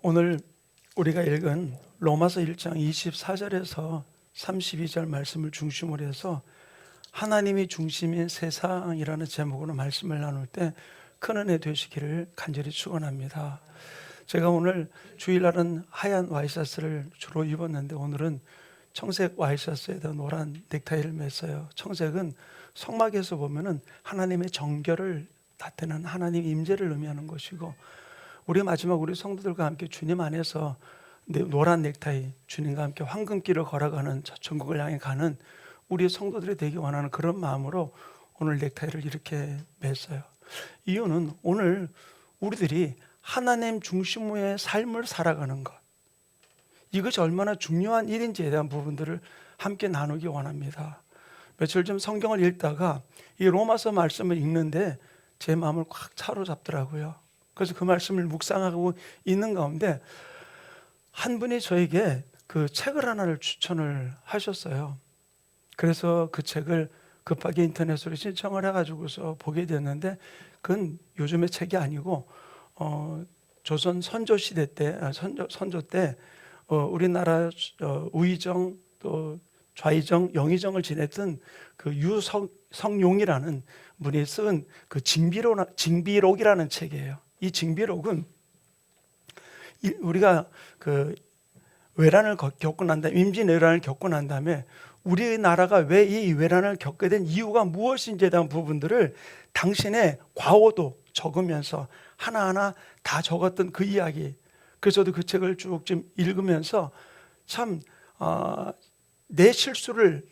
오늘 우리가 읽은 로마서 1장 24절에서 32절 말씀을 중심으로 해서 하나님이 중심인 세상이라는 제목으로 말씀을 나눌 때 큰 은혜 되시기를 간절히 축원합니다. 제가 오늘 주일날은 하얀 와이셔츠를 주로 입었는데 오늘은 청색 와이셔츠에다 노란 넥타이를 맸어요. 청색은 성막에서 보면은 하나님의 정결을 나타내는 하나님의 임재를 의미하는 것이고, 우리 마지막 우리 성도들과 함께 주님 안에서 노란 넥타이, 주님과 함께 황금길을 걸어가는 전국을 향해 가는 우리 성도들이 되기 원하는 그런 마음으로 오늘 넥타이를 이렇게 맸어요. 이유는 오늘 우리들이 하나님 중심의 삶을 살아가는 것, 이것이 얼마나 중요한 일인지에 대한 부분들을 함께 나누기 원합니다. 며칠 전 성경을 읽다가 이 로마서 말씀을 읽는데 제 마음을 꽉 사로잡더라고요. 그래서 그 말씀을 묵상하고 있는 가운데 한 분이 저에게 그 책을 하나를 추천을 하셨어요. 그래서 그 책을 급하게 인터넷으로 신청을 해가지고서 보게 됐는데, 그건 요즘의 책이 아니고 조선 선조 시대 때, 선조 때 우리나라 우의정 또 좌의정, 영의정을 지냈던 그 유성룡이라는 분이 쓴 그 징비록이라는 책이에요. 이 징비록은 우리가 그 외란을 겪고 난 다음에, 임진왜란을 겪고 난 다음에 우리나라가 왜 이 외란을 겪게 된 이유가 무엇인지에 대한 부분들을 당신의 과오도 적으면서 하나하나 다 적었던 그 이야기. 그래서 저도 그 책을 쭉 좀 읽으면서 참 내 실수를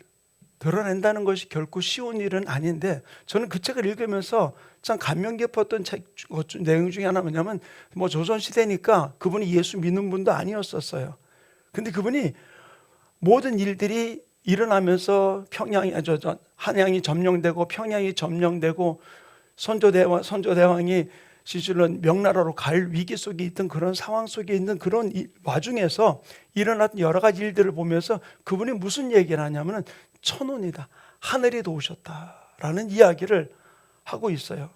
드러낸다는 것이 결코 쉬운 일은 아닌데, 저는 그 책을 읽으면서 참 감명 깊었던 내용 중에 하나 뭐냐면, 조선시대니까 그분이 예수 믿는 분도 아니었었어요. 근데 그분이 모든 일들이 일어나면서 한양이 점령되고 평양이 점령되고 선조대왕이 시실론 명나라로 갈 위기 속에 있던 그런 상황 속에 있는 그런 와중에서 일어났던 여러 가지 일들을 보면서 그분이 무슨 얘기를 하냐면은 천운이다, 하늘이 도우셨다라는 이야기를 하고 있어요.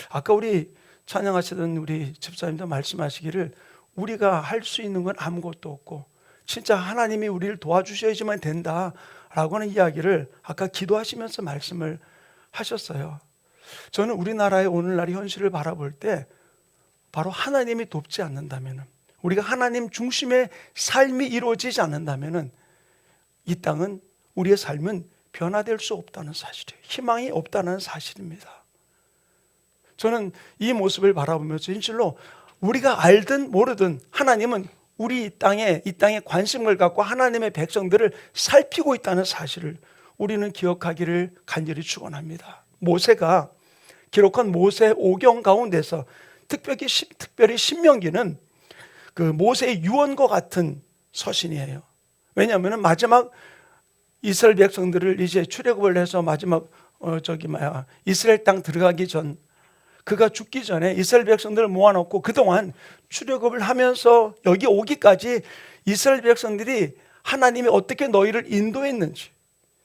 아까 우리 찬양하시던 우리 집사님도 말씀하시기를 우리가 할 수 있는 건 아무것도 없고 진짜 하나님이 우리를 도와주셔야지만 된다라고 하는 이야기를 아까 기도하시면서 말씀을 하셨어요. 저는 우리나라의 오늘날의 현실을 바라볼 때 바로 하나님이 돕지 않는다면, 우리가 하나님 중심의 삶이 이루어지지 않는다면 이 땅은, 우리의 삶은 변화될 수 없다는 사실이에요. 희망이 없다는 사실입니다. 저는 이 모습을 바라보면서 진실로 우리가 알든 모르든 하나님은 우리 이 땅에 관심을 갖고 하나님의 백성들을 살피고 있다는 사실을 우리는 기억하기를 간절히 축원합니다. 모세가 기록한 모세 오경 가운데서 특별히 신명기는 그 모세의 유언과 같은 서신이에요. 왜냐하면 마지막 이스라엘 백성들을 이제 출애굽을 해서 마지막 이스라엘 땅 들어가기 전, 그가 죽기 전에 이스라엘 백성들을 모아놓고 그동안 출애굽을 하면서 여기 오기까지 이스라엘 백성들이 하나님이 어떻게 너희를 인도했는지,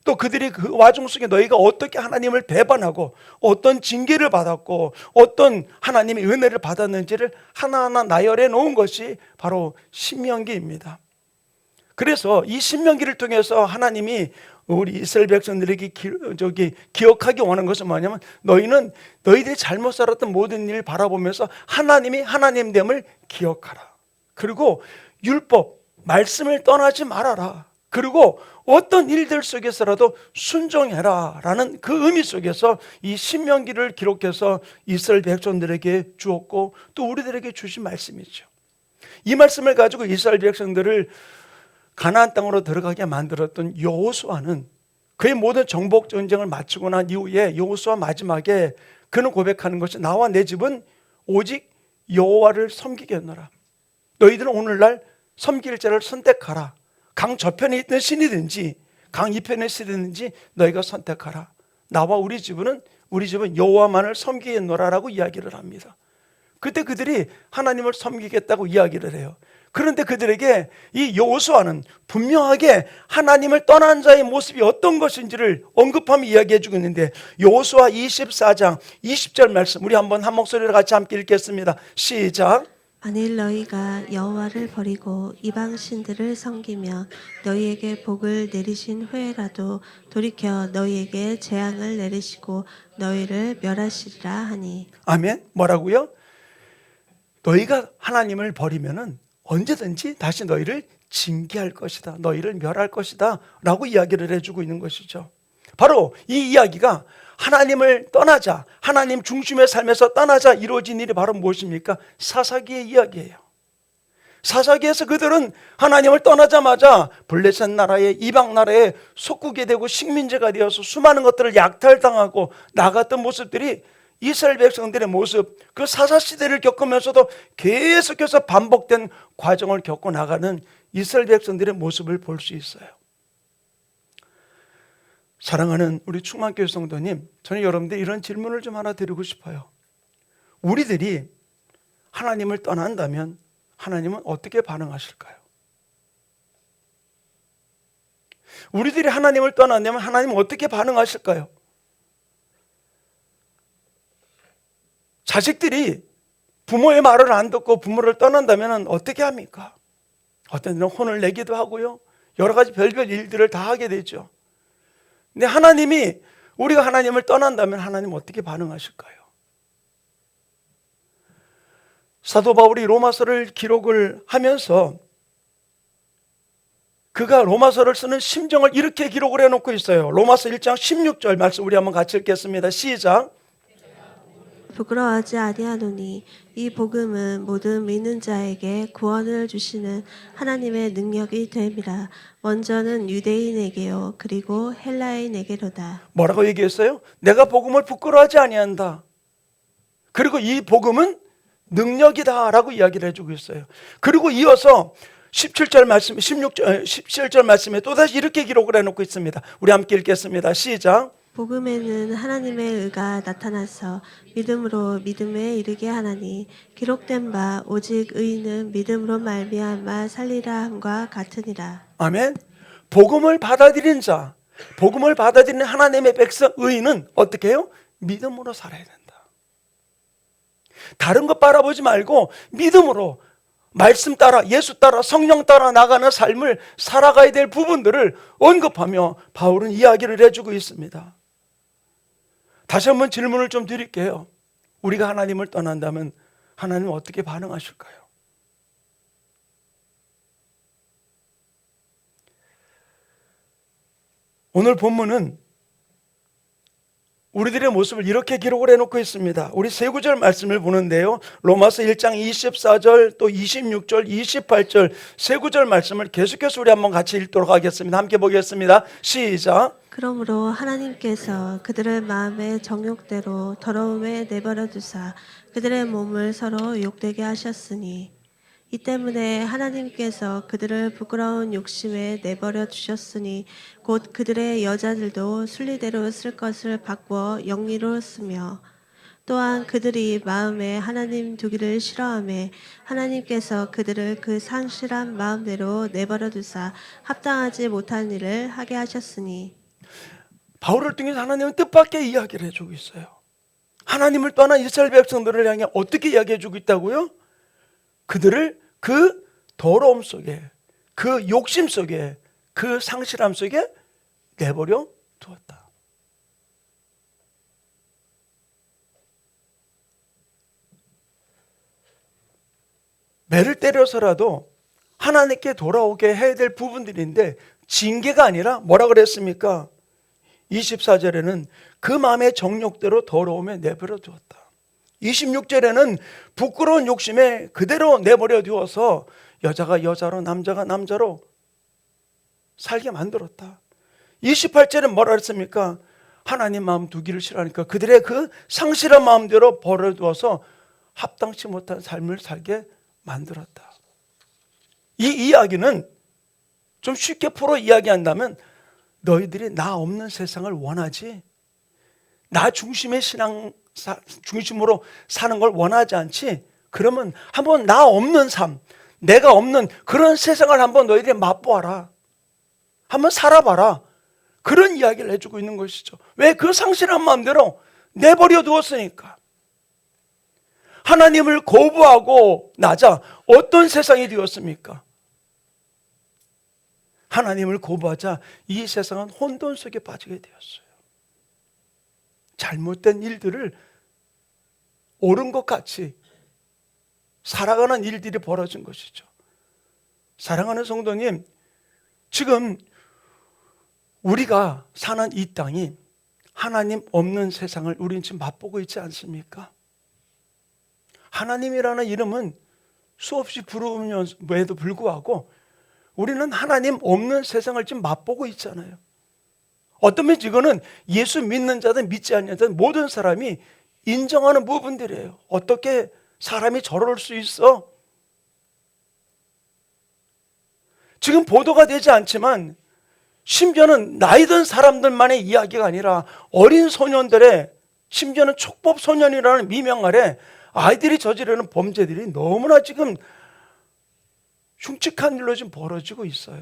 또 그들이 그 와중 속에 너희가 어떻게 하나님을 배반하고 어떤 징계를 받았고 어떤 하나님의 은혜를 받았는지를 하나하나 나열해 놓은 것이 바로 신명기입니다. 그래서 이 신명기를 통해서 하나님이 우리 이스라엘 백성들에게 기억하기 원하는 것은 뭐냐면, 너희들이 잘못 살았던 모든 일을 바라보면서 하나님이 하나님됨을 기억하라. 그리고 율법, 말씀을 떠나지 말아라. 그리고 어떤 일들 속에서라도 순종해라 라는 그 의미 속에서 이 신명기를 기록해서 이스라엘 백성들에게 주었고 또 우리들에게 주신 말씀이죠. 이 말씀을 가지고 이스라엘 백성들을 가나안 땅으로 들어가게 만들었던 여호수아는 그의 모든 정복 전쟁을 마치고 난 이후에 여호수아 마지막에 그는 고백하는 것이, 나와 내 집은 오직 여호와를 섬기겠노라. 너희들은 오늘날 섬길 자를 선택하라. 강 저편에 있는 신이든지 강 이편에 있든지 너희가 선택하라. 나와 우리 집은 여호와만을 섬기겠노라라고 이야기를 합니다. 그때 그들이 하나님을 섬기겠다고 이야기를 해요. 그런데 그들에게 이 여호수아는 분명하게 하나님을 떠난 자의 모습이 어떤 것인지를 언급하며 이야기해 주고 있는데, 여호수아 24장 20절 말씀 우리 한번 한 목소리로 같이 함께 읽겠습니다. 시작. 만일 너희가 여호와를 버리고 이방 신들을 섬기며 너희에게 복을 내리신 후에라도 돌이켜 너희에게 재앙을 내리시고 너희를 멸하시리라 하니. 아멘. 뭐라고요? 너희가 하나님을 버리면은 언제든지 다시 너희를 징계할 것이다. 너희를 멸할 것이다. 라고 이야기를 해주고 있는 것이죠. 바로 이 이야기가 하나님을 떠나자, 하나님 중심의 삶에서 떠나자 이루어진 일이 바로 무엇입니까? 사사기의 이야기예요. 사사기에서 그들은 하나님을 떠나자마자 블레셋 나라의 이방 나라에 속국이 되고 식민지가 되어서 수많은 것들을 약탈당하고 나갔던 모습들이 이스라엘 백성들의 모습, 그 사사시대를 겪으면서도 계속해서 반복된 과정을 겪고 나가는 이스라엘 백성들의 모습을 볼 수 있어요. 사랑하는 우리 충만교회 성도님, 저는 여러분들 이런 질문을 좀 하나 드리고 싶어요. 우리들이 하나님을 떠난다면 하나님은 어떻게 반응하실까요? 우리들이 하나님을 떠난다면 하나님은 어떻게 반응하실까요? 자식들이 부모의 말을 안 듣고 부모를 떠난다면 어떻게 합니까? 어떤 때는 혼을 내기도 하고요. 여러 가지 별별 일들을 다 하게 되죠. 근데 하나님이, 우리가 하나님을 떠난다면 하나님 어떻게 반응하실까요? 사도 바울이 로마서를 기록을 하면서 그가 로마서를 쓰는 심정을 이렇게 기록을 해놓고 있어요. 로마서 1장 16절 말씀 우리 한번 같이 읽겠습니다. 시작. 부끄러워하지 아니하노니 이 복음은 모든 믿는 자에게 구원을 주시는 하나님의 능력이 됨이라. 먼저는 유대인에게요 그리고 헬라인에게로다. 뭐라고 얘기했어요? 내가 복음을 부끄러워하지 아니한다. 그리고 이 복음은 능력이다 라고 이야기를 해주고 있어요. 그리고 이어서 17절 말씀, 17절 말씀에 또다시 이렇게 기록을 해놓고 있습니다. 우리 함께 읽겠습니다. 시작. 복음에는 하나님의 의가 나타나서 믿음으로 믿음에 이르게 하나니 기록된 바 오직 의인은 믿음으로 말미암아 살리라 함과 같으니라. 아멘. 복음을 받아들인 자, 복음을 받아들이는 하나님의 백성 의인은 어떻게 해요? 믿음으로 살아야 된다. 다른 것 바라보지 말고 믿음으로 말씀 따라, 예수 따라, 성령 따라 나가는 삶을 살아가야 될 부분들을 언급하며 바울은 이야기를 해주고 있습니다. 다시 한번 질문을 좀 드릴게요. 우리가 하나님을 떠난다면 하나님은 어떻게 반응하실까요? 오늘 본문은 우리들의 모습을 이렇게 기록을 해놓고 있습니다. 우리 세 구절 말씀을 보는데요. 로마서 1장 24절 또 26절 28절 세 구절 말씀을 계속해서 우리 한번 같이 읽도록 하겠습니다. 함께 보겠습니다. 시작. 그러므로 하나님께서 그들의 마음의 정욕대로 더러움에 내버려 두사 그들의 몸을 서로 욕되게 하셨으니 이 때문에 하나님께서 그들을 부끄러운 욕심에 내버려 두셨으니 곧 그들의 여자들도 순리대로 쓸 것을 바꾸어 영리로 쓰며 또한 그들이 마음에 하나님 두기를 싫어하며 하나님께서 그들을 그 상실한 마음대로 내버려 두사 합당하지 못한 일을 하게 하셨으니. 바울을 통해서 하나님은 뜻밖의 이야기를 해주고 있어요. 하나님을 떠난 이스라엘 백성들을 향해 어떻게 이야기해주고 있다고요? 그들을 그 더러움 속에, 그 욕심 속에, 그 상실함 속에 내버려 두었다. 매를 때려서라도 하나님께 돌아오게 해야 될 부분들인데 징계가 아니라 뭐라 그랬습니까? 24절에는 그 마음의 정욕대로 더러움에 내버려 두었다. 26절에는 부끄러운 욕심에 그대로 내버려 두어서 여자가 여자로 남자가 남자로 살게 만들었다. 28절은 뭐라 했습니까? 하나님 마음 두기를 싫어하니까 그들의 그 상실한 마음대로 버려두어서 합당치 못한 삶을 살게 만들었다. 이 이야기는 좀 쉽게 풀어 이야기한다면 너희들이 나 없는 세상을 원하지 나 중심의 신앙 중심으로 사는 걸 원하지 않지? 그러면 한번 나 없는 삶, 내가 없는 그런 세상을 한번 너희들이 맛보아라. 한번 살아봐라. 그런 이야기를 해주고 있는 것이죠. 왜? 그 상실한 마음대로 내버려 두었으니까. 하나님을 거부하고 나자 어떤 세상이 되었습니까? 하나님을 거부하자 이 세상은 혼돈 속에 빠지게 되었어요. 잘못된 일들을 옳은 것 같이 살아가는 일들이 벌어진 것이죠. 사랑하는 성도님, 지금 우리가 사는 이 땅이 하나님 없는 세상을 우리는 지금 맛보고 있지 않습니까? 하나님이라는 이름은 수없이 부르면에도 불구하고 우리는 하나님 없는 세상을 지금 맛보고 있잖아요. 어떤 면에서 이거는 예수 믿는 자든 믿지 않는 자든 모든 사람이 인정하는 부분들이에요. 어떻게 사람이 저럴 수 있어? 지금 보도가 되지 않지만 심지어는 나이 든 사람들만의 이야기가 아니라 어린 소년들의, 심지어는 촉법 소년이라는 미명 아래 아이들이 저지르는 범죄들이 너무나 지금 흉측한 일로 지금 벌어지고 있어요.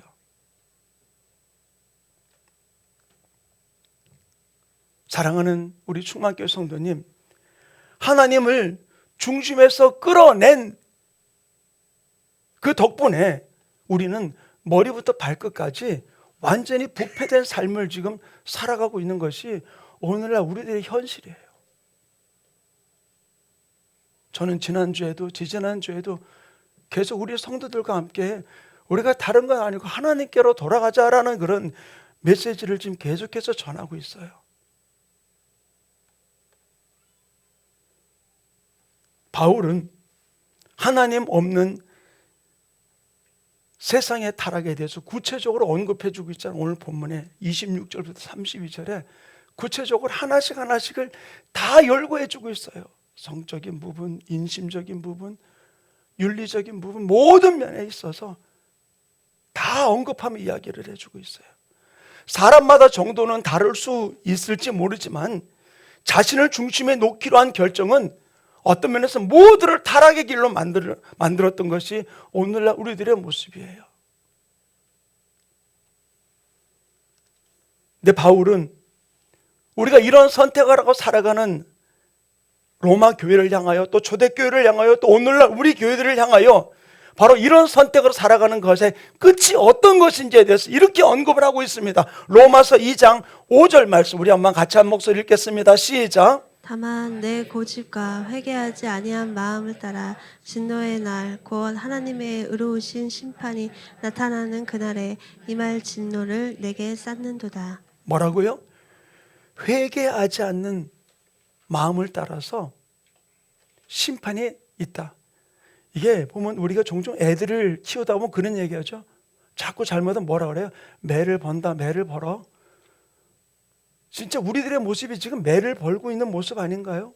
사랑하는 우리 충만교회 성도님, 하나님을 중심에서 끌어낸 그 덕분에 우리는 머리부터 발끝까지 완전히 부패된 삶을 지금 살아가고 있는 것이 오늘날 우리들의 현실이에요. 저는 지난주에도 지지난주에도 계속 우리 성도들과 함께 우리가 다른 건 아니고 하나님께로 돌아가자라는 그런 메시지를 지금 계속해서 전하고 있어요. 바울은 하나님 없는 세상의 타락에 대해서 구체적으로 언급해 주고 있잖아요. 오늘 본문에 26절부터 32절에 구체적으로 하나씩을 다 열거해 주고 있어요. 성적인 부분, 인심적인 부분, 윤리적인 부분, 모든 면에 있어서 다 언급하며 이야기를 해주고 있어요. 사람마다 정도는 다를 수 있을지 모르지만 자신을 중심에 놓기로 한 결정은 어떤 면에서 모두를 타락의 길로 만들었던 것이 오늘날 우리들의 모습이에요. 근데 바울은 우리가 이런 선택을 하고 살아가는 로마 교회를 향하여 또 초대교회를 향하여 또 오늘날 우리 교회들을 향하여 바로 이런 선택으로 살아가는 것의 끝이 어떤 것인지에 대해서 이렇게 언급을 하고 있습니다. 로마서 2장 5절 말씀 우리 한번 같이 한 목소리 읽겠습니다. 시작. 다만 내 고집과 회개하지 아니한 마음을 따라 진노의 날 곧 하나님의 의로우신 심판이 나타나는 그날에 임할 진노를 내게 쌓는도다. 뭐라고요? 회개하지 않는 마음을 따라서 심판이 있다. 이게 보면 우리가 종종 애들을 키우다 보면 그런 얘기하죠. 자꾸 잘못하면 뭐라 그래요? 매를 번다, 매를 벌어. 진짜 우리들의 모습이 지금 매를 벌고 있는 모습 아닌가요?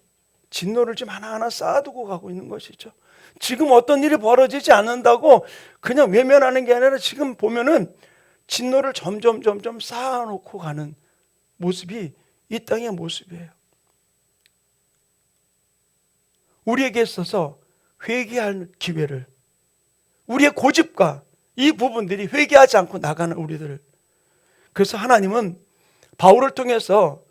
진노를 지금 하나하나 쌓아두고 가고 있는 것이죠. 지금 어떤 일이 벌어지지 않는다고 그냥 외면하는 게 아니라 지금 보면은 진노를 점점 쌓아놓고 가는 모습이 이 땅의 모습이에요. 우리에게 있어서 회개할 기회를, 우리의 고집과 이 부분들이 회개하지 않고 나가는 우리들을, 그래서 하나님은 바울을 통해서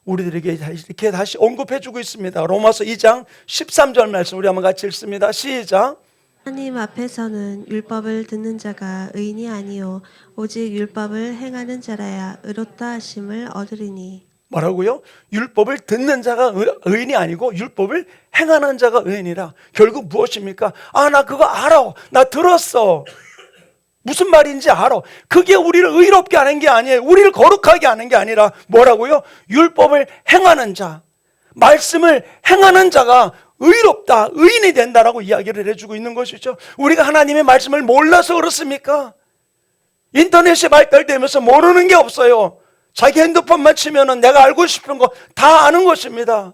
우리들에게 이렇게 다시 언급해주고 있습니다. 로마서 2장 13절 말씀 우리 한번 같이 읽습니다. 시작. 하나님 앞에서는 율법을 듣는 자가 의인이 아니요 오직 율법을 행하는 자라야 의롭다 하심을 얻으리니. 뭐라고요? 율법을 듣는 자가 의인이 아니고 율법을 행하는 자가 의인이라. 결국 무엇입니까? 아, 나 그거 알아. 나 들었어. 무슨 말인지 알아. 그게 우리를 의롭게 하는 게 아니에요. 우리를 거룩하게 하는 게 아니라 뭐라고요? 율법을 행하는 자, 말씀을 행하는 자가 의롭다, 의인이 된다라고 이야기를 해주고 있는 것이죠. 우리가 하나님의 말씀을 몰라서 그렇습니까? 인터넷이 발달되면서 모르는 게 없어요. 자기 핸드폰만 치면은 내가 알고 싶은 거 다 아는 것입니다.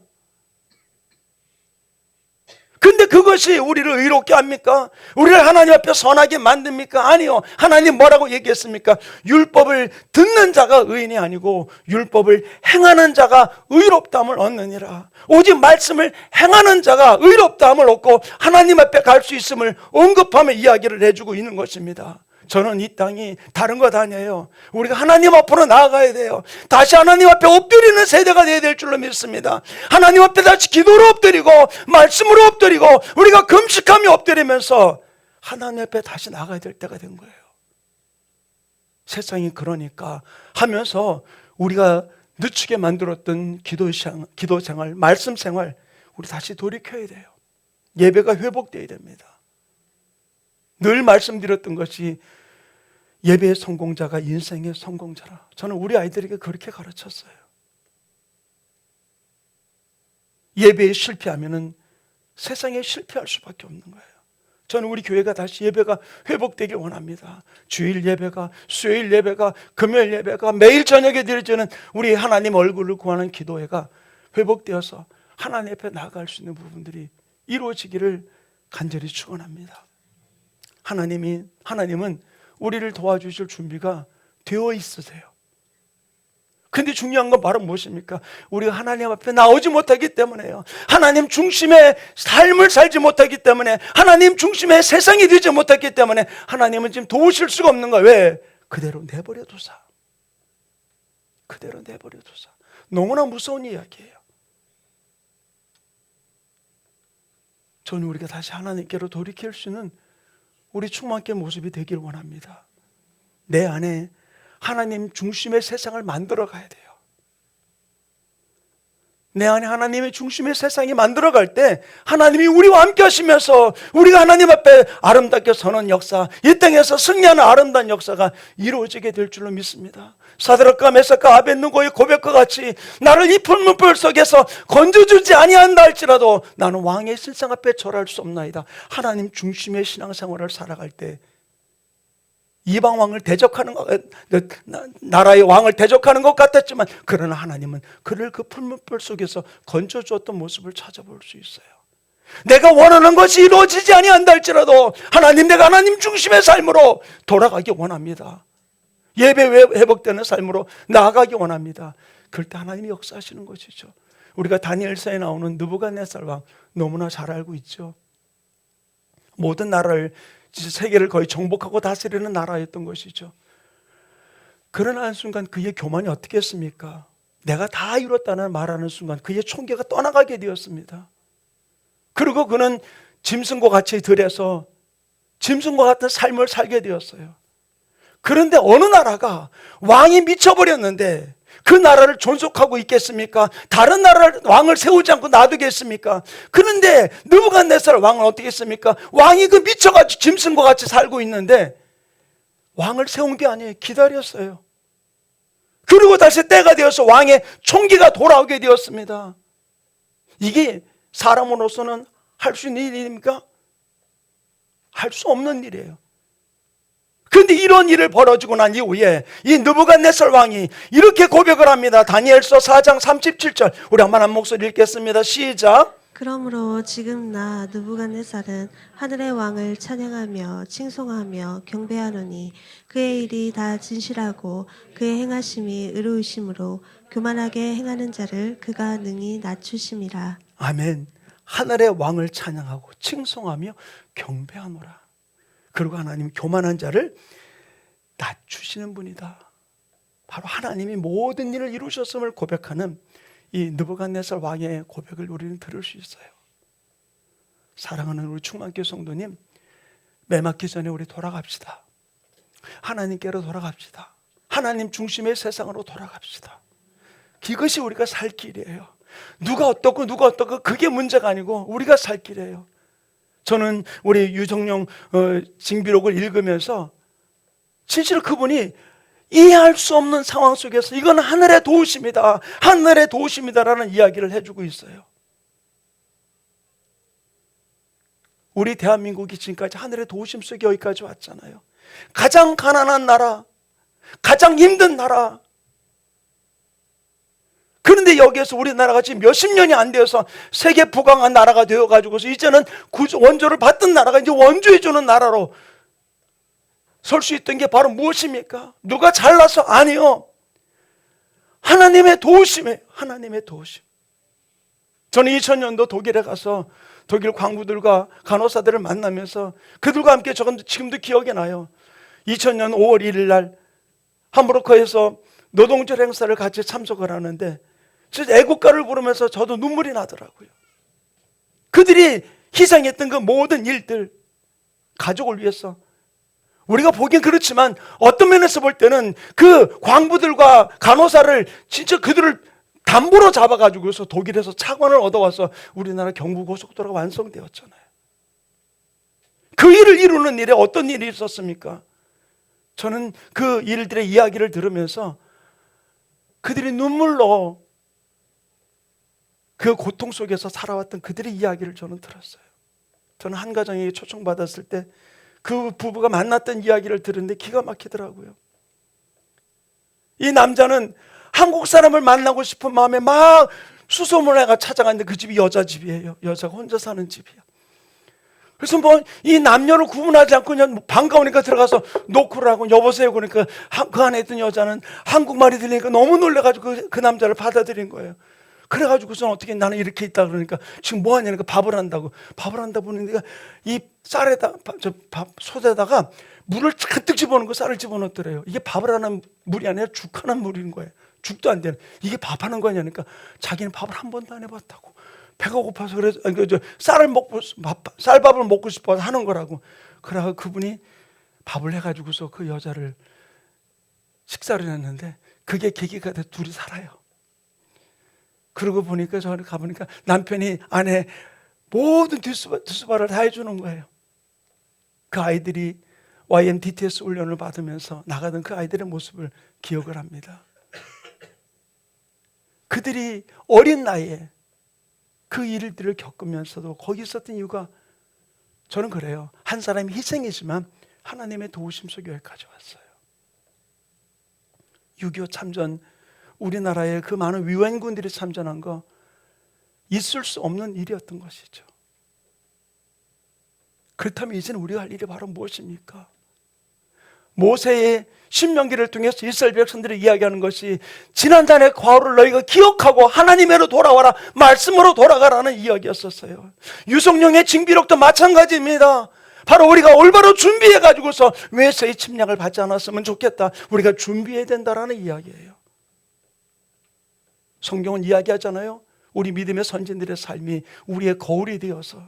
근데 그것이 우리를 의롭게 합니까? 우리를 하나님 앞에 선하게 만듭니까? 아니요. 하나님 뭐라고 얘기했습니까? 율법을 듣는 자가 의인이 아니고 율법을 행하는 자가 의롭다함을 얻느니라. 오직 말씀을 행하는 자가 의롭다함을 얻고 하나님 앞에 갈 수 있음을 언급하며 이야기를 해주고 있는 것입니다. 저는 이 땅이 다른 것 아니에요. 우리가 하나님 앞으로 나아가야 돼요. 다시 하나님 앞에 엎드리는 세대가 되어야 될 줄로 믿습니다. 하나님 앞에 다시 기도로 엎드리고 말씀으로 엎드리고 우리가 금식하며 엎드리면서 하나님 앞에 다시 나가야 될 때가 된 거예요. 세상이 그러니까 하면서 우리가 늦추게 만들었던 기도 생활, 말씀 생활 우리 다시 돌이켜야 돼요. 예배가 회복되어야 됩니다. 늘 말씀드렸던 것이 예배의 성공자가 인생의 성공자라. 저는 우리 아이들에게 그렇게 가르쳤어요. 예배에 실패하면은 세상에 실패할 수밖에 없는 거예요. 저는 우리 교회가 다시 예배가 회복되길 원합니다. 주일 예배가, 수요일 예배가, 금요일 예배가, 매일 저녁에 드려지는 우리 하나님 얼굴을 구하는 기도회가 회복되어서 하나님 앞에 나아갈 수 있는 부분들이 이루어지기를 간절히 축원합니다. 하나님은 우리를 도와주실 준비가 되어 있으세요. 근데 중요한 건 바로 무엇입니까? 우리가 하나님 앞에 나오지 못하기 때문에요. 하나님 중심의 삶을 살지 못하기 때문에, 하나님 중심의 세상이 되지 못했기 때문에 하나님은 지금 도우실 수가 없는 거예요. 왜? 그대로 내버려 두사. 그대로 내버려 두사. 너무나 무서운 이야기예요. 저는 우리가 다시 하나님께로 돌이킬 수 있는 우리 충만케 모습이 되길 원합니다. 내 안에 하나님 중심의 세상을 만들어 가야 돼요. 내 안에 하나님의 중심의 세상이 만들어 갈 때 하나님이 우리와 함께 하시면서 우리가 하나님 앞에 아름답게 서는 역사, 이 땅에서 승리하는 아름다운 역사가 이루어지게 될 줄로 믿습니다. 사드락과 메삭과 아벳느고의 고백과 같이 나를 이 풀문불 속에서 건져주지 아니한다 할지라도 나는 왕의 신상 앞에 절할 수 없나이다. 하나님 중심의 신앙생활을 살아갈 때 이방 왕을 대적하는 것, 나라의 왕을 대적하는 것 같았지만 그러나 하나님은 그를 그 풀문불 속에서 건져주었던 모습을 찾아볼 수 있어요. 내가 원하는 것이 이루어지지 아니한다 할지라도 하나님, 내가 하나님 중심의 삶으로 돌아가기 원합니다. 예배 회복되는 삶으로 나아가기 원합니다. 그럴 때 하나님이 역사하시는 것이죠. 우리가 다니엘서에 나오는 느부갓네살 왕 너무나 잘 알고 있죠. 모든 나라를, 세계를 거의 정복하고 다스리는 나라였던 것이죠. 그러나 한순간 그의 교만이 어떻게 했습니까? 내가 다 이뤘다는 말하는 순간 그의 총계가 떠나가게 되었습니다. 그리고 그는 짐승과 같이 들에서 짐승과 같은 삶을 살게 되었어요. 그런데 어느 나라가 왕이 미쳐버렸는데 그 나라를 존속하고 있겠습니까? 다른 나라를 왕을 세우지 않고 놔두겠습니까? 그런데 느부갓네살 왕은 어떻게 했습니까? 왕이 그 미쳐가지고 짐승과 같이 살고 있는데 왕을 세운 게 아니에요. 기다렸어요. 그리고 다시 때가 되어서 왕의 총기가 돌아오게 되었습니다. 이게 사람으로서는 할 수 있는 일입니까? 할 수 없는 일이에요. 그런데 이런 일을 벌어지고 난 이후에 이 느부갓네살 왕이 이렇게 고백을 합니다. 다니엘서 4장 37절 우리 한 목소리 읽겠습니다. 시작. 그러므로 지금 나 느부갓네살은 하늘의 왕을 찬양하며 칭송하며 경배하노니 그의 일이 다 진실하고 그의 행하심이 의로우심으로 교만하게 행하는 자를 그가 능히 낮추심이라. 아멘. 하늘의 왕을 찬양하고 칭송하며 경배하노라. 그리고 하나님 교만한 자를 낮추시는 분이다. 바로 하나님이 모든 일을 이루셨음을 고백하는 이 느부갓네살 왕의 고백을 우리는 들을 수 있어요. 사랑하는 우리 충만교회 성도님, 매맞기 전에 우리 돌아갑시다. 하나님께로 돌아갑시다. 하나님 중심의 세상으로 돌아갑시다. 이것이 우리가 살 길이에요. 누가 어떻고 그게 문제가 아니고 우리가 살 길이에요. 저는 우리 유정령 징비록을 읽으면서 진실로 그분이 이해할 수 없는 상황 속에서 이건 하늘의 도우심이다, 하늘의 도우심이다라는 이야기를 해주고 있어요. 우리 대한민국이 지금까지 하늘의 도우심 속에 여기까지 왔잖아요. 가장 가난한 나라, 가장 힘든 나라. 그런데 여기에서 우리나라가 지금 몇십 년이 안 되어서 세계 부강한 나라가 되어가지고서 이제는 원조를 받던 나라가 이제 원조해주는 나라로 설 수 있던 게 바로 무엇입니까? 누가 잘나서? 아니요. 하나님의 도우심이에요. 하나님의 도우심. 저는 2000년도 독일에 가서 독일 광부들과 간호사들을 만나면서 그들과 함께 지금도 기억이 나요. 2000년 5월 1일 날 함부르크에서 노동절 행사를 같이 참석을 하는데 진짜 애국가를 부르면서 저도 눈물이 나더라고요. 그들이 희생했던 그 모든 일들, 가족을 위해서. 우리가 보기엔 그렇지만 어떤 면에서 볼 때는 그 광부들과 간호사를 진짜 그들을 담보로 잡아가지고서 독일에서 차관을 얻어와서 우리나라 경부고속도로가 완성되었잖아요. 그 일을 이루는 일에 어떤 일이 있었습니까? 저는 그 일들의 이야기를 들으면서 그들이 눈물로 그 고통 속에서 살아왔던 그들의 이야기를 저는 들었어요. 저는 한 가정에게 초청받았을 때 그 부부가 만났던 이야기를 들었는데 기가 막히더라고요. 이 남자는 한국 사람을 만나고 싶은 마음에 막 수소문해가 찾아갔는데 그 집이 여자 집이에요. 여자가 혼자 사는 집이야. 그래서 뭐 이 남녀를 구분하지 않고 그냥 반가우니까 들어가서 노크를 하고 여보세요 그러니까 그 안에 있던 여자는 한국말이 들리니까 너무 놀라가지고 그 남자를 받아들인 거예요. 그래가지고서는 어떻게 나는 이렇게 있다 그러니까 지금 뭐 하냐니까 밥을 한다고. 밥을 한다 보니까 이 쌀에다 밥 솥에다가 물을 잔뜩 집어넣고 쌀을 집어넣더래요. 이게 밥을 하는 물이 아니라 죽하는 물인 거예요. 죽도 안 되는. 이게 밥하는 거 아니니까 자기는 밥을 한 번도 안 해봤다고. 배가 고파서 그래서 쌀밥을 먹고 싶어서 하는 거라고. 그러고 그분이 밥을 해가지고서 그 여자를 식사를 했는데 그게 계기가 돼서 둘이 살아요. 그러고 보니까 저는 가보니까 남편이 아내 모든 뒷수발을 다 해주는 거예요. 그 아이들이 YMDTS 훈련을 받으면서 나가던 그 아이들의 모습을 기억을 합니다. 그들이 어린 나이에 그 일들을 겪으면서도 거기 있었던 이유가 저는 그래요. 한 사람이 희생이지만 하나님의 도우심 속에 여기까지 왔어요. 6.25 참전, 우리나라에 그 많은 위원군들이 참전한 거 있을 수 없는 일이었던 것이죠. 그렇다면 이제는 우리가 할 일이 바로 무엇입니까? 모세의 신명기를 통해서 이스라엘 백성들이 이야기하는 것이 지난날의 과오를 너희가 기억하고 하나님으로 돌아와라, 말씀으로 돌아가라는 이야기였었어요. 유성령의 징비록도 마찬가지입니다. 바로 우리가 올바로 준비해가지고서 외세의 침략을 받지 않았으면 좋겠다, 우리가 준비해야 된다라는 이야기예요. 성경은 이야기하잖아요. 우리 믿음의 선진들의 삶이 우리의 거울이 되어서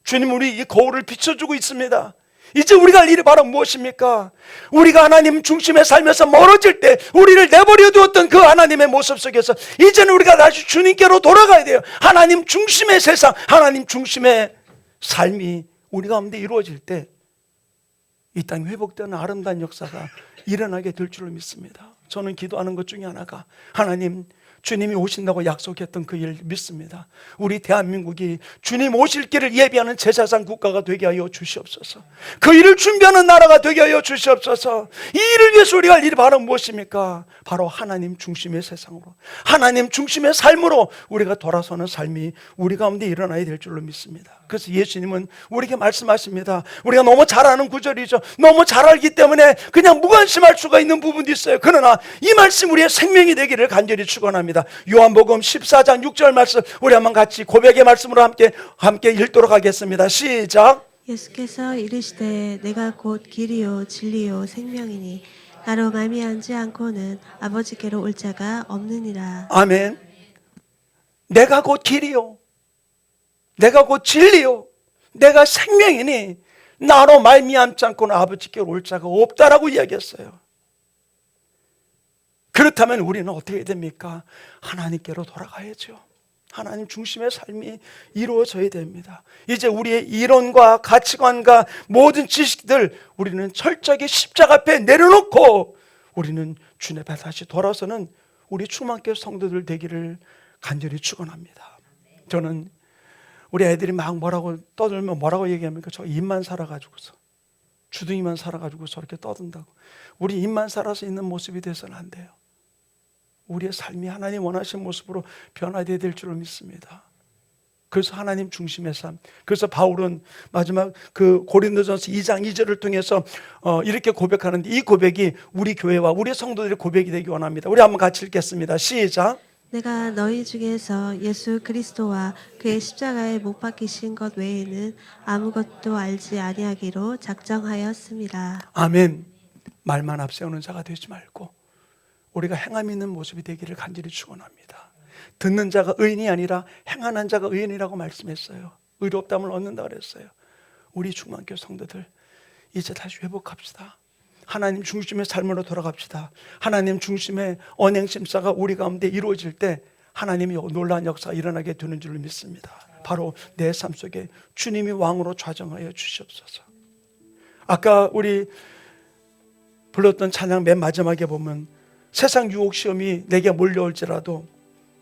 주님 우리 이 거울을 비춰주고 있습니다. 이제 우리가 할 일이 바로 무엇입니까? 우리가 하나님 중심의 삶에서 멀어질 때 우리를 내버려 두었던 그 하나님의 모습 속에서 이제는 우리가 다시 주님께로 돌아가야 돼요. 하나님 중심의 세상, 하나님 중심의 삶이 우리 가운데 이루어질 때 이 땅이 회복되는 아름다운 역사가 일어나게 될 줄로 믿습니다. 저는 기도하는 것 중에 하나가 하나님 주님이 오신다고 약속했던 그 일 믿습니다. 우리 대한민국이 주님 오실 길을 예비하는 제사장 국가가 되게 하여 주시옵소서. 그 일을 준비하는 나라가 되게 하여 주시옵소서. 이 일을 위해서 우리가 할 일이 바로 무엇입니까? 바로 하나님 중심의 세상으로, 하나님 중심의 삶으로 우리가 돌아서는 삶이 우리 가운데 일어나야 될 줄로 믿습니다. 그래서 예수님은 우리에게 말씀하십니다. 우리가 너무 잘 아는 구절이죠. 너무 잘 알기 때문에 그냥 무관심할 수가 있는 부분도 있어요. 그러나 이 말씀 우리의 생명이 되기를 간절히 축원합니다. 요한복음 14장 6절 말씀 우리 한번 같이 고백의 말씀으로 함께 읽도록 하겠습니다. 시작. 예수께서 이르시되 내가 곧 길이요 진리요 생명이니 나로 말미암지 않고는 아버지께로 올 자가 없느니라. 아멘. 내가 곧 길이요, 내가 곧 진리요, 내가 생명이니 나로 말미암지 않고는 아버지께로 올 자가 없다라고 이야기했어요. 그렇다면 우리는 어떻게 해야 됩니까? 하나님께로 돌아가야죠. 하나님 중심의 삶이 이루어져야 됩니다. 이제 우리의 이론과 가치관과 모든 지식들 우리는 철저하게 십자가 앞에 내려놓고 우리는 주님 앞에 다시 돌아서는 우리 충만교회 성도들 되기를 간절히 축원합니다. 저는 우리 애들이 막 뭐라고 떠들면 뭐라고 얘기합니까? 저 입만 살아가지고서, 주둥이만 살아가지고 저렇게 떠든다고. 우리 입만 살아서 있는 모습이 돼서는 안 돼요. 우리의 삶이 하나님 원하시는 모습으로 변화되어야 될 줄을 믿습니다. 그래서 하나님 중심의 삶. 그래서 바울은 마지막 그 고린도전서 2장 2절을 통해서 이렇게 고백하는데 이 고백이 우리 교회와 우리 성도들의 고백이 되기 원합니다. 우리 한번 같이 읽겠습니다. 시작. 내가 너희 중에서 예수 그리스도와 그의 십자가에 못 박히신 것 외에는 아무것도 알지 아니하기로 작정하였습니다. 아멘. 말만 앞세우는 자가 되지 말고 우리가 행함 있는 모습이 되기를 간절히 축원합니다. 듣는 자가 의인이 아니라 행하는 자가 의인이라고 말씀했어요. 의롭다함을 얻는다 그랬어요. 우리 충만교회 성도들 이제 다시 회복합시다. 하나님 중심의 삶으로 돌아갑시다. 하나님 중심의 언행심사가 우리 가운데 이루어질 때 하나님이 놀라운 역사가 일어나게 되는 줄 믿습니다. 바로 내 삶 속에 주님이 왕으로 좌정하여 주시옵소서. 아까 우리 불렀던 찬양 맨 마지막에 보면 세상 유혹 시험이 내게 몰려올지라도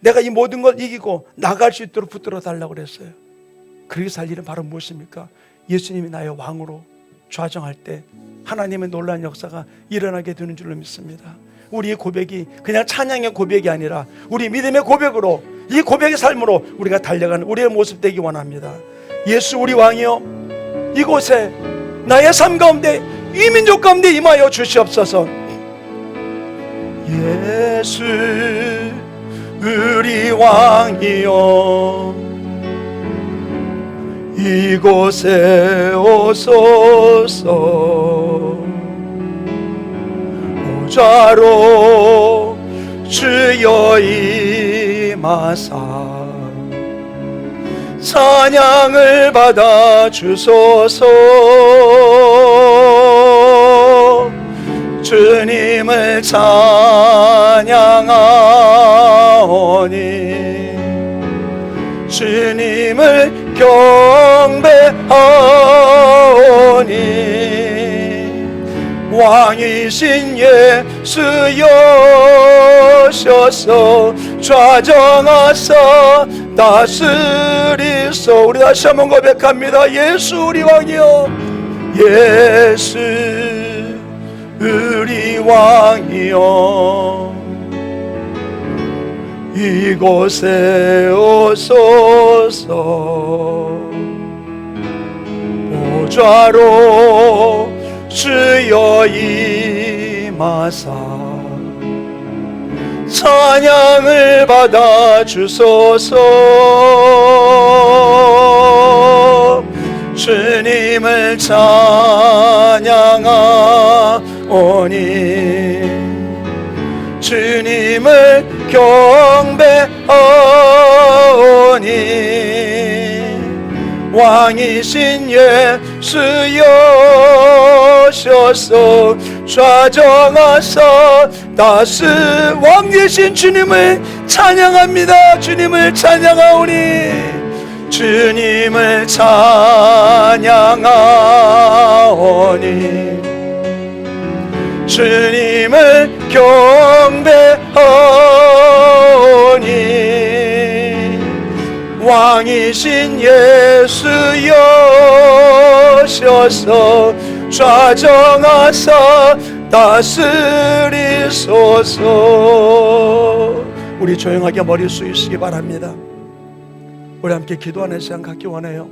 내가 이 모든 걸 이기고 나갈 수 있도록 붙들어 달라고 그랬어요. 그렇게 살 일은 바로 무엇입니까? 예수님이 나의 왕으로 좌정할 때 하나님의 놀라운 역사가 일어나게 되는 줄로 믿습니다. 우리의 고백이 그냥 찬양의 고백이 아니라 우리 믿음의 고백으로, 이 고백의 삶으로 우리가 달려가는 우리의 모습 되기 원합니다. 예수 우리 왕이여, 이곳에 나의 삶 가운데 이 민족 가운데 임하여 주시옵소서. 예수 우리 왕이여, 이곳에 오소서. 보좌로 주여 임하사 찬양을 받아 주소서. 주님을 찬양하오니 주님을 경배하오니 왕이신 예수여셔서 좌정하사 다스리소. 우리 다시 한번 고백합니다. 예수 우리 왕이여, 예수 우리 왕이여, 이곳에 오소서. 보좌로 주여 임하사 찬양을 받아 주소서. 주님을 찬양하오니 주님을 경배하오니 왕이신 예수여셔서 좌정하사 왕이신 주님을 찬양합니다. 주님을 찬양하오니 주님을 찬양하오니 주님을 경배하오니 왕이신 예수여셔서 좌정하사 다스리소서. 우리 조용하게 머리 숙이시기 바랍니다. 우리 함께 기도하는 시간 갖기 원해요.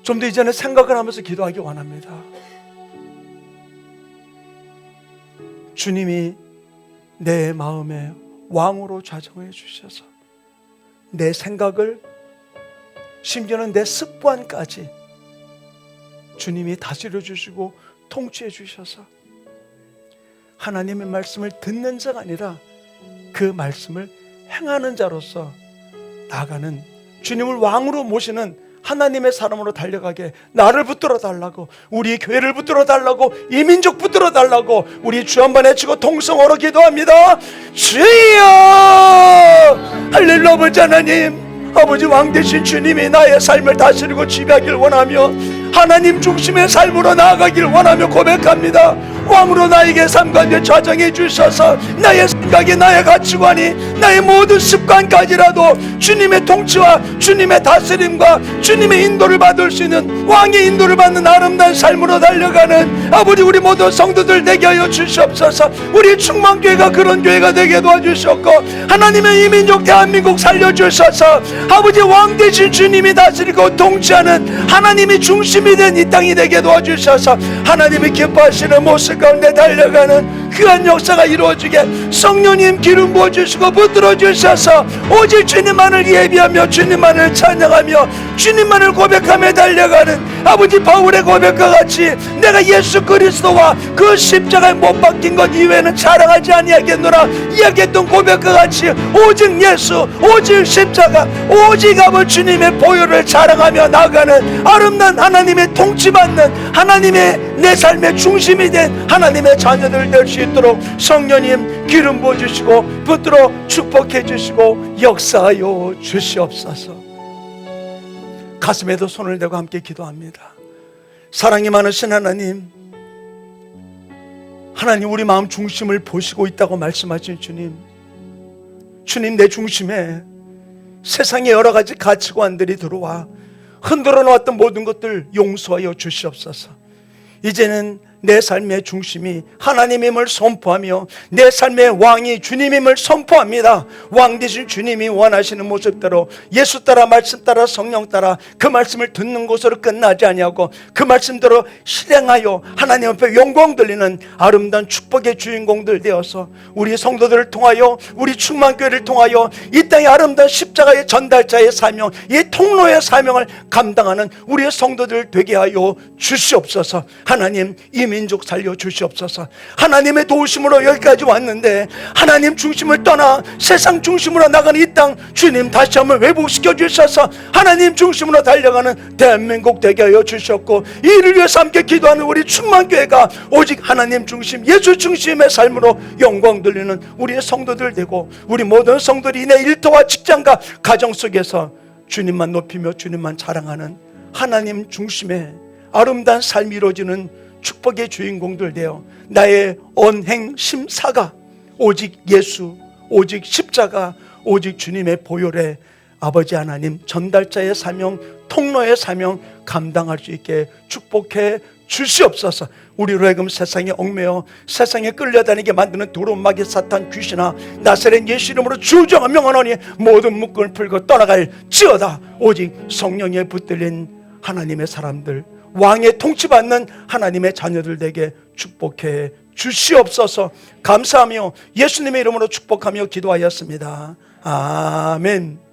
좀 더 이제는 생각을 하면서 기도하기 원합니다. 주님이 내 마음에 왕으로 좌정해 주셔서 내 생각을, 심지어는 내 습관까지 주님이 다스려 주시고 통치해 주셔서 하나님의 말씀을 듣는 자가 아니라 그 말씀을 행하는 자로서 나아가는, 주님을 왕으로 모시는 하나님의 사람으로 달려가게 나를 붙들어 달라고, 우리 교회를 붙들어 달라고, 이 민족 붙들어 달라고 우리 주 한번 외치고 통성으로 기도합니다. 주여! 할렐루야. 아버지 하나님, 아버지 왕 되신 주님이 나의 삶을 다스리고 지배하길 원하며 하나님 중심의 삶으로 나아가길 원하며 고백합니다. 왕으로 나에게 삶 가운데 좌정해 주셔서 나의 생각이, 나의 가치관이, 나의 모든 습관까지라도 주님의 통치와 주님의 다스림과 주님의 인도를 받을 수 있는, 왕의 인도를 받는 아름다운 삶으로 달려가는 아버지 우리 모든 성도들 되게 하여 주시옵소서. 우리 충만교회가 그런 교회가 되게 도와주셨고 하나님의 이 민족 대한민국 살려주셔서 아버지 왕 되신 주님이 다스리고 통치하는 하나님이 중심이 된 이 땅이 되게 도와주셔서 하나님이 기뻐하시는 모습 가운데 달려가는 귀한 역사가 이루어지게 성령님 기름 부어주시고 붙들어 주셔서 오직 주님만을 예비하며 주님만을 찬양하며 주님만을 고백하며 달려가는 아버지 바울의 고백과 같이 내가 예수 그리스도와 그 십자가에 못 박힌 것 이외에는 자랑하지 아니하겠노라 이야기했던 고백과 같이 오직 예수, 오직 십자가, 오직 아버지 주님의 보혈을 자랑하며 나아가는 아름다운 하나님의 통치받는 하나님의 내 삶의 중심이 된 하나님의 자녀들 될 수 있도록 성령님 기름 부어주시고 붙들어 축복해 주시고 역사하여 주시옵소서. 가슴에도 손을 대고 함께 기도합니다. 사랑이 많으신 하나님, 하나님 우리 마음 중심을 보시고 있다고 말씀하신 주님, 주님 내 중심에 세상의 여러 가지 가치관들이 들어와 흔들어 놓았던 모든 것들 용서하여 주시옵소서. 이제는 내 삶의 중심이 하나님임을 선포하며 내 삶의 왕이 주님임을 선포합니다. 왕 되신 주님이 원하시는 모습대로 예수 따라 말씀 따라 성령 따라 그 말씀을 듣는 것으로 끝나지 아니하고 그 말씀대로 실행하여 하나님 앞에 영광 돌리는 아름다운 축복의 주인공들 되어서 우리 성도들을 통하여 우리 충만교회를 통하여 이 땅의 아름다운 십자가의 전달자의 사명, 이 통로의 사명을 감당하는 우리의 성도들 되게 하여 주시옵소서. 하나님 이 민족 살려주시옵소서. 하나님의 도우심으로 여기까지 왔는데 하나님 중심을 떠나 세상 중심으로 나가는 이 땅 주님 다시 한번 회복시켜 주셔서 하나님 중심으로 달려가는 대한민국 되게 하여 주셨고 이 일을 위해서 함께 기도하는 우리 충만교회가 오직 하나님 중심 예수 중심의 삶으로 영광 돌리는 우리의 성도들 되고 우리 모든 성도들이 내 일터와 직장과 가정 속에서 주님만 높이며 주님만 자랑하는 하나님 중심의 아름다운 삶이 이루어지는 축복의 주인공들 되어 나의 언행심사가 오직 예수, 오직 십자가, 오직 주님의 보혈의 아버지 하나님 전달자의 사명, 통로의 사명 감당할 수 있게 축복해 주시옵소서. 우리로 하여금 세상에 얽매여 세상에 끌려다니게 만드는 도루마귀 사탄 귀신아 나사렛 예수 이름으로 주정하며 명하노니 모든 묶음을 풀고 떠나갈지어다. 오직 성령에 붙들린 하나님의 사람들 왕의 통치받는 하나님의 자녀들에게 축복해 주시옵소서. 감사하며 예수님의 이름으로 축복하며 기도하였습니다. 아멘.